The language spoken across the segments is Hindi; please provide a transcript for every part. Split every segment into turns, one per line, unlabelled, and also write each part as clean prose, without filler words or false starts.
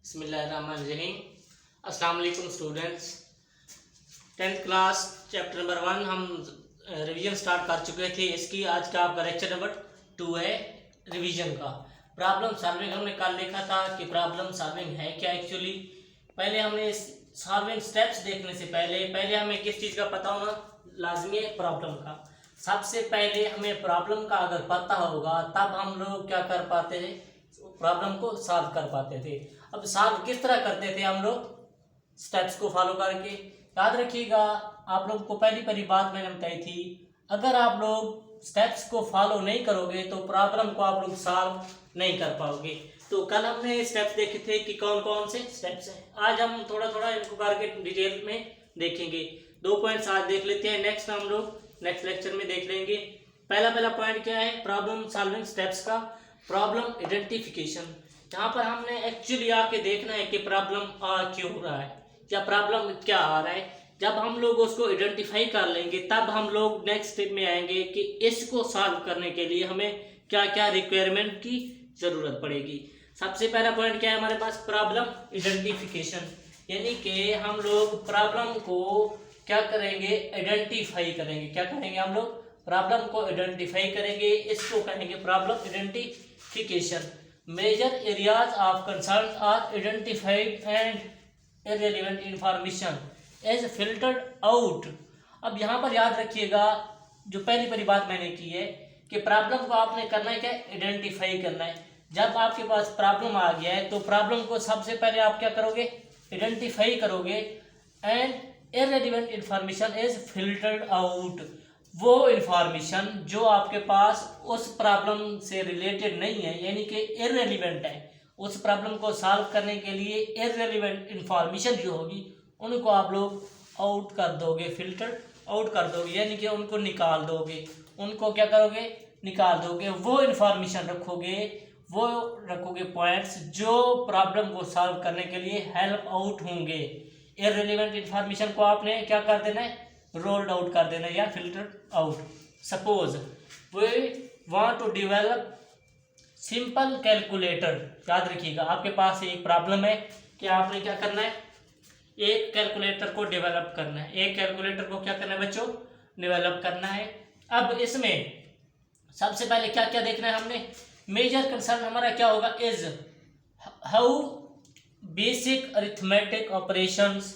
बिस्मिल्लाहिर्रहमानिर्रहीम। अस्सलाम वालेकुम students. 10th class chapter number 1 हम रिवीजन स्टार्ट कर चुके थे। इसकी आज का आपका लेक्चर नंबर 2 है रिवीजन का। प्रॉब्लम सॉल्विंग हमने कल देखा था कि प्रॉब्लम सॉल्विंग है क्या एक्चुअली। पहले हमने सॉल्विंग स्टेप्स देखने से पहले हमें किस चीज़ का पता होना लाजमी है, प्रॉब्लम का। सबसे पहले हमें प्रॉब्लम का अगर पता होगा तब हम लोग क्या कर पाते हैं, प्रॉब्लम को सॉल्व कर पाते थे। अब सॉल्व किस तरह करते थे हम लोग, स्टेप्स को फॉलो करके। याद रखिएगा, आप लोग को पहली बात मैंने बताई थी, अगर आप लोग स्टेप्स को फॉलो नहीं करोगे तो प्रॉब्लम को आप लोग सॉल्व नहीं कर पाओगे। तो कल हमने स्टेप्स देखे थे कि कौन कौन से स्टेप्स हैं। आज हम थोड़ा थोड़ा इनको करके डिटेल में देखेंगे। 2 पॉइंट्स आज देख लेते हैं, नेक्स्ट हम लोग नेक्स्ट लेक्चर में देख लेंगे। पहला पॉइंट क्या है प्रॉब्लम सॉल्विंग स्टेप्स का, प्रॉब्लम आइडेंटिफिकेशन। यहाँ पर हमने एक्चुअली आके देखना है कि प्रॉब्लम आ क्यों रहा है या प्रॉब्लम क्या आ रहा है। जब हम लोग उसको आइडेंटिफाई कर लेंगे तब हम लोग नेक्स्ट स्टेप में आएंगे कि इसको सॉल्व करने के लिए हमें क्या क्या रिक्वायरमेंट की ज़रूरत पड़ेगी। सबसे पहला पॉइंट क्या है हमारे पास, प्रॉब्लम आइडेंटिफिकेशन। यानी कि हम लोग प्रॉब्लम को क्या करेंगे, आइडेंटिफाई करेंगे। क्या करेंगे हम लोग, प्रॉब्लम को आइडेंटिफाई करेंगे, इसको कहेंगे problem identification. Major areas of concern are identified and irrelevant information is filtered out. अब यहाँ पर याद रखिएगा, जो पहली बात मैंने की है कि प्रॉब्लम को आपने करना है क्या, आइडेंटिफाई करना है। जब आपके पास प्रॉब्लम आ गया है तो प्रॉब्लम को सबसे पहले आप क्या करोगे, आइडेंटिफाई करोगे and irrelevant information is filtered out. वो इंफॉर्मेशन जो आपके पास उस प्रॉब्लम से रिलेटेड नहीं है, यानी कि इररिलेवेंट है, उस प्रॉब्लम को सॉल्व करने के लिए इररिलेवेंट इंफॉर्मेशन जो होगी उनको आप लोग आउट कर दोगे, फिल्टर आउट कर दोगे, यानी कि उनको निकाल दोगे। उनको क्या करोगे, निकाल दोगे। वो इंफॉर्मेशन रखोगे पॉइंट्स जो प्रॉब्लम को सॉल्व करने के लिए हेल्प आउट होंगे। इररिलेवेंट इंफॉर्मेशन को आपने क्या कर देना है, रोल्ड आउट कर देना या filter out. Suppose we want to develop simple calculator. याद रखिएगा, आपके पास एक प्रॉब्लम है कि आपने क्या करना है, एक कैलकुलेटर को डेवलप करना है। एक कैलकुलेटर को क्या करना है बच्चों, डेवलप करना है। अब इसमें सबसे पहले क्या क्या देखना है हमने, मेजर कंसर्न हमारा क्या होगा, is how basic arithmetic operations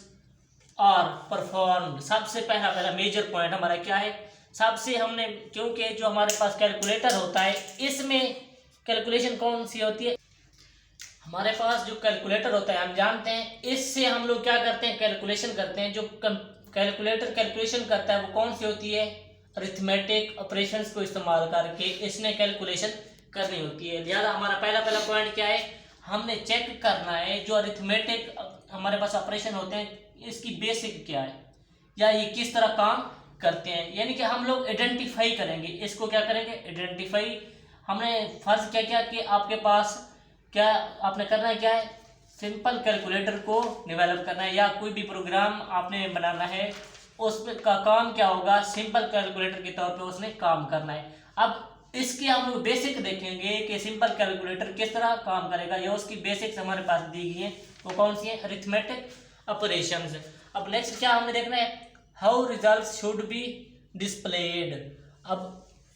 are performed. सबसे पहला मेजर पॉइंट हमारा क्या है, सबसे हमने, क्योंकि जो हमारे पास कैलकुलेटर होता है इसमें कैलकुलेशन कौन सी होती है, हमारे पास जो कैलकुलेटर होता है हम जानते हैं इससे हम लोग क्या करते हैं, कैलकुलेशन करते हैं। जो कैलकुलेटर कैलकुलेशन करता है वो कौन सी होती है, अरिथमेटिक ऑपरेशंस को इस्तेमाल करके इसने कैलकुलेशन करनी होती है। लिहाजा हमारा पहला पॉइंट क्या है, हमने चेक करना है जो अरिथमेटिक हमारे पास ऑपरेशन होते हैं इसकी बेसिक क्या है या ये किस तरह काम करते हैं। यानी कि हम लोग आइडेंटिफाई करेंगे, इसको क्या करेंगे, आइडेंटिफाई। हमने फर्ज क्या किया कि आपके पास क्या आपने करना है, क्या है, सिंपल कैलकुलेटर को डेवलप करना है या कोई भी प्रोग्राम आपने बनाना है, उस का काम क्या होगा, सिंपल कैलकुलेटर के तौर पे उसने काम करना है। अब इसके हम लोग बेसिक देखेंगे कि सिंपल कैलकुलेटर किस तरह काम करेगा, या उसकी बेसिक्स हमारे पास दी गई है, वो कौन सी है, अरिथमेटिक ऑपरेशंस। अब नेक्स्ट क्या हमने देखना है, how results should be displayed. अब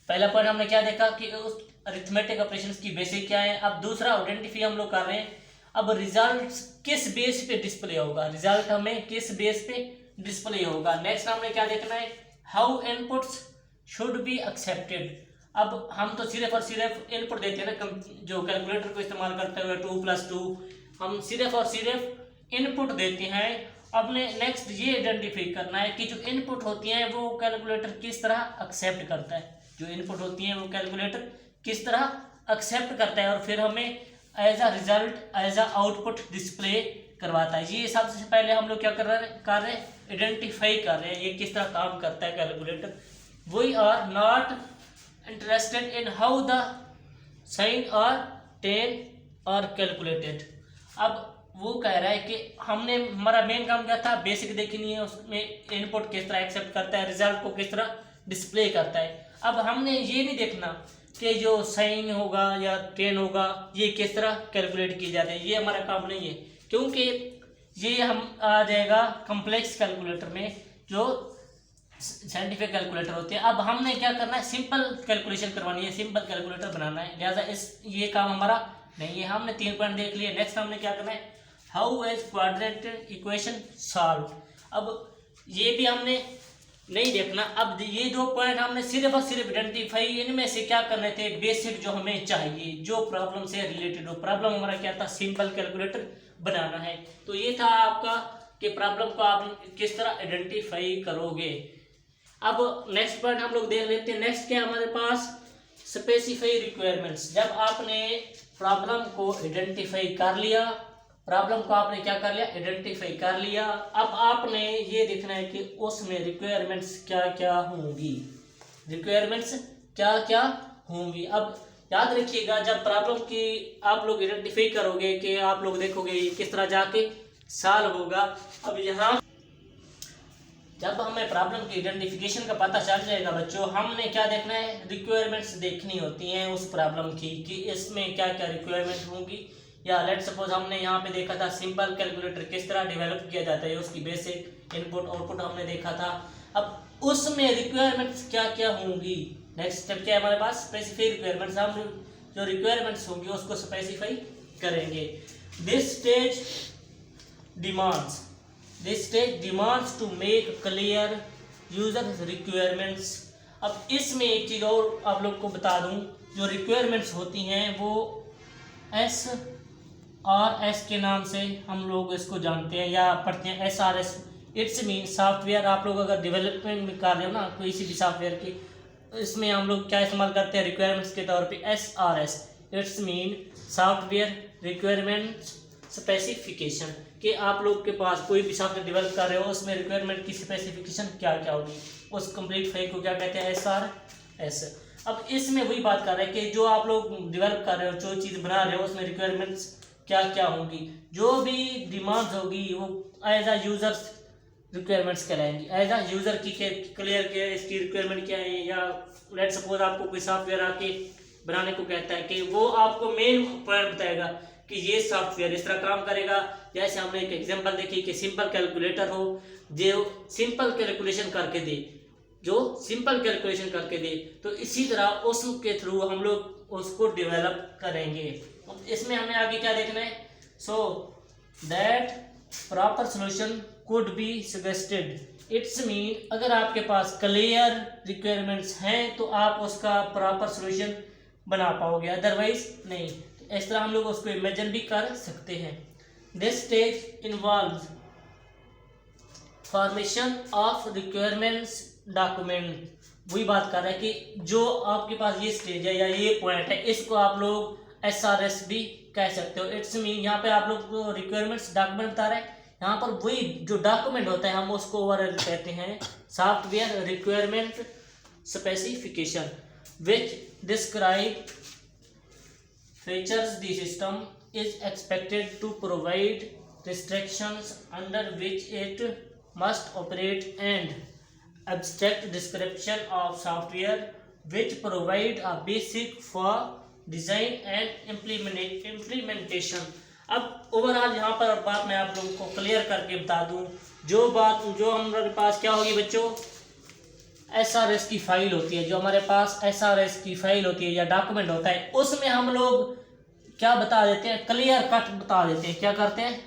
पहला पॉइंट हमने क्या देखा कि उस अरिथमेटिक ऑपरेशंस की बेसिक क्या है। अब दूसरा आइडेंटिफाई हम लोग कर रहे हैं, अब रिजल्ट्स किस बेस पे डिस्प्ले होगा, रिजल्ट हमें किस बेस पे डिस्प्ले होगा। नेक्स्ट हमने क्या देखना है, how inputs should be accepted. अब हम तो सिर्फ और सिर्फ इनपुट देते हैं ना, जो कैलकुलेटर को इस्तेमाल करते हुए 2+2 हम सिर्फ और सिर्फ इनपुट देते हैं। अपने नेक्स्ट ये आइडेंटिफाई करना है कि जो इनपुट होती हैं वो कैलकुलेटर किस तरह एक्सेप्ट करता है, जो इनपुट होती हैं वो कैलकुलेटर किस तरह एक्सेप्ट करता है और फिर हमें as a result as a output display करवाता है। ये सबसे पहले हम लोग क्या कर रहे हैं, आइडेंटिफाई कर रहे हैं ये किस तरह काम करता है calculator. We are not interested in how the sine और टेन आर कैलकुलेटेड। अब वो कह रहा है कि हमने, हमारा मेन काम क्या था, बेसिक देखनी है, उसमें इनपुट किस तरह एक्सेप्ट करता है, रिजल्ट को किस तरह डिस्प्ले करता है। अब हमने ये नहीं देखना कि जो साइन होगा या टेन होगा ये किस तरह कैलकुलेट किए जाते हैं, ये हमारा काम नहीं है, क्योंकि ये हम आ जाएगा कॉम्प्लेक्स कैलकुलेटर में जो साइंटिफिक कैलकुलेटर होते हैं। अब हमने क्या करना है, सिंपल कैलकुलेशन करवानी है, सिंपल कैलकुलेटर बनाना है, लिहाजा ये काम हमारा नहीं है। हमने 3 पॉइंट देख लिए। नेक्स्ट हमने क्या करना है, how is quadratic equation solve. अब ये भी हमने नहीं देखना। अब ये 2 पॉइंट हमने सिर्फ और सिर्फ आइडेंटिफाई, इनमें से क्या करने थे, बेसिक जो हमें चाहिए, जो प्रॉब्लम से रिलेटेड हो। प्रॉब्लम हमारा क्या था, सिंपल कैलकुलेटर बनाना है। तो ये था आपका कि प्रॉब्लम को आप किस तरह आइडेंटिफाई करोगे। अब नेक्स्ट पॉइंट हम लोग देख लेते हैं। नेक्स्ट क्या हमारे पास, स्पेसिफाई रिक्वायरमेंट्स। जब आपने प्रॉब्लम को आइडेंटिफाई कर लिया, प्रॉब्लम को आपने क्या कर लिया, आइडेंटिफाई कर लिया, अब आपने ये देखना है कि उसमें रिक्वायरमेंट्स क्या क्या होंगी, रिक्वायरमेंट्स क्या क्या होंगी। अब याद रखिएगा, जब प्रॉब्लम की आप लोग आइडेंटिफाई करोगे कि आप लोग देखोगे ये किस तरह जाके सॉल्व होगा। अब यहाँ जब हमें प्रॉब्लम की आइडेंटिफिकेशन का पता चल जाएगा बच्चों, हमने क्या देखना है, रिक्वायरमेंट्स देखनी होती हैं उस प्रॉब्लम की कि इसमें क्या क्या रिक्वायरमेंट होंगी। या लेट सपोज हमने यहाँ पे देखा था सिंपल कैलकुलेटर किस तरह डेवलप किया जाता है, उसकी बेसिक इनपुट आउटपुट हमने देखा था। अब उसमें रिक्वायरमेंट्स क्या क्या होंगी। नेक्स्ट स्टेप क्या है हमारे पास, स्पेसिफाई रिक्वायरमेंट्स। हम जो रिक्वायरमेंट्स होंगी उसको स्पेसिफाई करेंगे। This stage demands to make clear user requirements. अब इसमें एक चीज़ और आप लोग को बता दूं, जो रिक्वायरमेंट्स होती हैं वो SRS के नाम से हम लोग इसको जानते हैं या पढ़ते हैं, SRS। It's mean software. आप लोग अगर डेवलपमेंट में कर रहे हो ना कोई सी भी सॉफ्टवेयर की, इसमें हम लोग क्या इस्तेमाल करते हैं रिक्वायरमेंट्स के तौर पे, SRS। It's mean software requirements specification, कि आप लोग के पास कोई भी सॉफ्टवेयर डेवलप कर रहे हो उसमें रिक्वायरमेंट की स्पेसिफिकेशन क्या क्या होगी, उस कंप्लीट फाइल को क्या कहते हैं, SRS। अब इसमें वही बात कर रहे हैं कि जो आप लोग डेवलप कर रहे हो, जो चीज़ बना रहे हो, उसमें रिक्वायरमेंट्स क्या क्या होंगी। जो भी डिमांड्स होगी वो एज अ यूजर्स रिक्वायरमेंट्स कहलाएंगी। एज अ यूजर की क्लियर के इसकी रिक्वायरमेंट क्या है, या लेट सपोज आपको कोई सॉफ्टवेयर आके बनाने को कहता है कि वो आपको मेन पॉइंट बताएगा कि ये सॉफ्टवेयर इस तरह काम करेगा। जैसे हमने एक एग्जांपल देखी कि सिंपल कैलकुलेटर हो जो सिंपल कैलकुलेशन करके दे, तो इसी तरह उसके थ्रू हम लोग उसको डेवलप करेंगे। इसमें हमें आगे क्या देखना है, so that proper solution could be suggested. It's mean अगर आपके पास क्लियर रिक्वायरमेंट्स हैं तो आप उसका प्रॉपर सोल्यूशन बना पाओगे, अदरवाइज नहीं। इस तरह हम लोग उसको इमेजिन भी कर सकते हैं। This stage involves formation of requirements document. वही बात कर रहे हैं कि जो आपके पास ये स्टेज है या ये पॉइंट है, इसको आप लोग SRS भी कह सकते हो। इट्स मीन यहाँ पे आप लोग रिक्वायरमेंट्स डॉक्यूमेंट बता रहे हैं, यहाँ पर वही जो डॉक्यूमेंट होता है हम उसको ओवरऑल कहते हैं software requirement specification, which describe features the system is expected to provide restrictions under which it must operate, and abstract description of software which provide a basic for design and implementation। अब ओवरऑल यहाँ पर बात मैं आप लोगों को क्लियर करके बता दूँ, जो हमारे पास क्या होगी बच्चों, SRS की फाइल होती है, जो हमारे पास SRS की फाइल होती है या डॉक्यूमेंट होता है, उसमें हम लोग क्या बता देते हैं, क्लियर कट बता देते हैं। क्या करते हैं,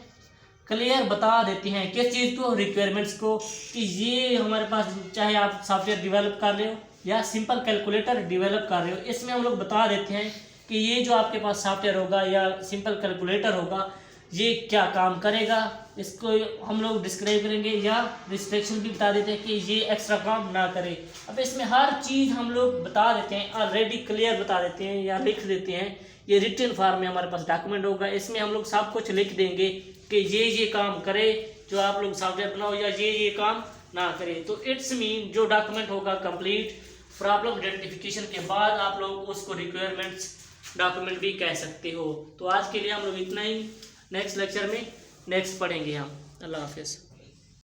क्लियर बता देते हैं किस चीज़ को, रिक्वायरमेंट्स को, कि ये हमारे पास चाहे आप सॉफ्टवेयर डेवलप कर रहे हो या सिंपल कैलकुलेटर डेवलप कर रहे हो, इसमें हम लोग बता देते हैं कि ये जो आपके पास सॉफ्टवेयर होगा या सिंपल कैलकुलेटर होगा ये क्या काम करेगा, इसको हम लोग डिस्क्राइब करेंगे, या रिस्ट्रिक्शन भी बता देते हैं कि ये एक्स्ट्रा काम ना करे। अब इसमें हर चीज़ हम लोग बता देते हैं, ऑलरेडी क्लियर बता देते हैं या लिख देते हैं। ये रिटन फॉर्म में हमारे पास डॉक्यूमेंट होगा, इसमें हम लोग सब कुछ लिख देंगे कि ये काम करे जो आप लोग सॉफ्टवेयर बनाओ, या ये काम ना करे। तो इट्स मीन जो डॉक्यूमेंट होगा कंप्लीट प्रॉब्लम आइडेंटिफिकेशन के बाद आप लोग उसको रिक्वायरमेंट्स डॉक्यूमेंट भी कह सकते हो। तो आज के लिए हम लोग इतना ही, नेक्स्ट लेक्चर में नेक्स्ट पढ़ेंगे हम। अल्लाह हाफिज़।